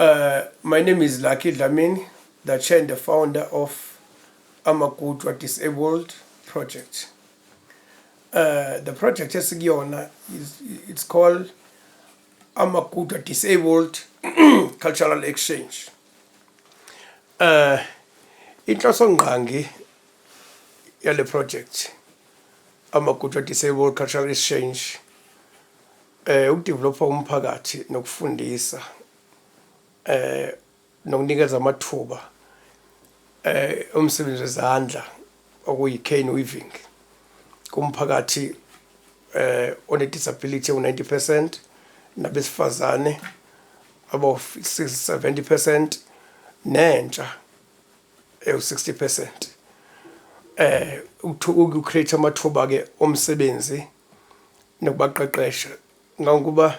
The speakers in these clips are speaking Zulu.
My name is Lucky Dlamini, the chair and the founder of Amakutwa Disabled Project. The project it's called Amakutwa Disabled Cultural Exchange. Inhlosongqangi yale project Amakutwa Disabled Cultural Exchange ukudevelopha umphakathi nokufundisa nokunikeza amathuba umsebenzi wezandla okuyi-cane weaving kumphakathi one-disability u-90%, nabesifazane abo-70%, nentsha u-60%. Uku-create amathuba-ke omsebenzi nokubaqeqesha ngokuba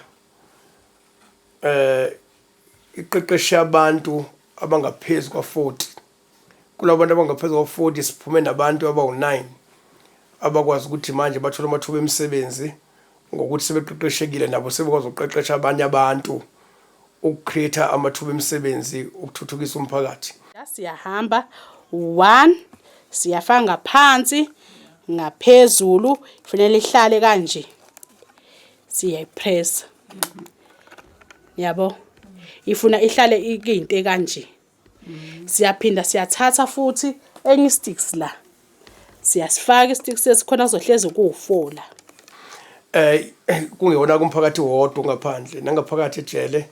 iqeqesha abantu abangaphezu kwa-40. Kulabo bantu abangaphezu kwa-40 siphume nabantu abawu-9 abakwazi ukuthi manje bathola amathuba emisebenzi ngokuthi sebeqeqeshekile nabo sebekwazi ukuqeqesha abanye abantu ukukreate amathuba emisebenzi ukuthuthukisa umphakathi. Siyahamba 1 siyafaka ngaphansi ngaphezulu kufanele ihlale kanje siyayipress yabo ifuna ihlale ikuyinto kanje siyaphinda siyathatha futhi enye sticks la siyasifaka isticks esikhona kuzohleze kuwufola kungewona kumphakathi wodwa ngaphandle nangaphakathi ejele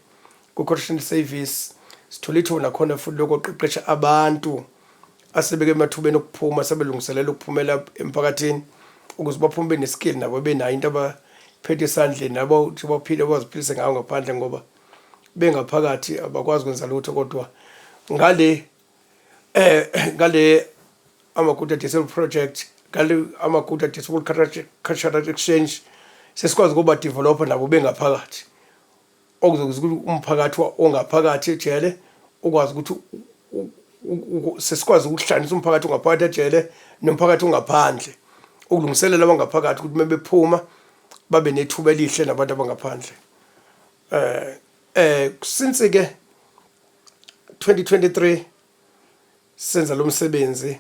ku-correctional service sithola ithona khona futhi lokuqeqesha abantu asebeke emathubeni okuphuma sebelungiselela ukuphumela emphakathini ukuze baphume neskill nabo benayo into abaphethe esandleni nabo ukuthi baphile baziphilise ngayo ngaphandle ngoba bengaphakathi abakwazi ukwenza lutho kodwa ngale Amakutwa Disabled Project ngale Amakutwa Disabled Cultural Exchange sesikwazi ukuba developer nabo bengaphakathi okuzokuthi umphakathi ongaphakathi ejele ukwazi ukuthi sesikwazi ukuhlanganisa umphakathi ongaphakathi ejele nomphakathi ongaphandle ukulungiselela abangaphakathi ukuthi bebephuma babe nethuba elihle nabantu abangaphandle. Since ke 2023 senza lo msebenzi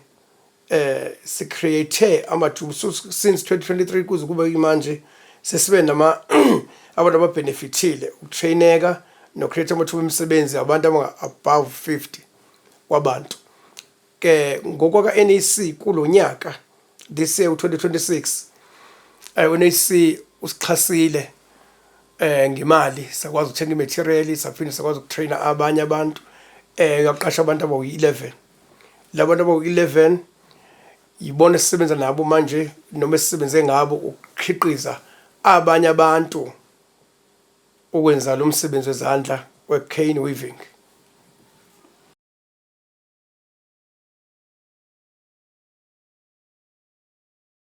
si create amathuba since 2023 kuze kube manje sesibe nama abantu ababenefitile ukutraineka no create amathuba emisebenzi abantu above 50 kwabantu ke ngokwaka NEC kulonyaka this year 2026 NEC usixhasile ngemali sakwazi ukuthenga imaterial saphinde sakwazi ukutraina abanye abantu yaqasha abantu abawu-11 labantu abawu-11 yibona sisebenza nabo manje noma sisebenze ngabo ukukhiqiza abanye abantu ukwenza lo msebenzi wezandla we-cane weaving.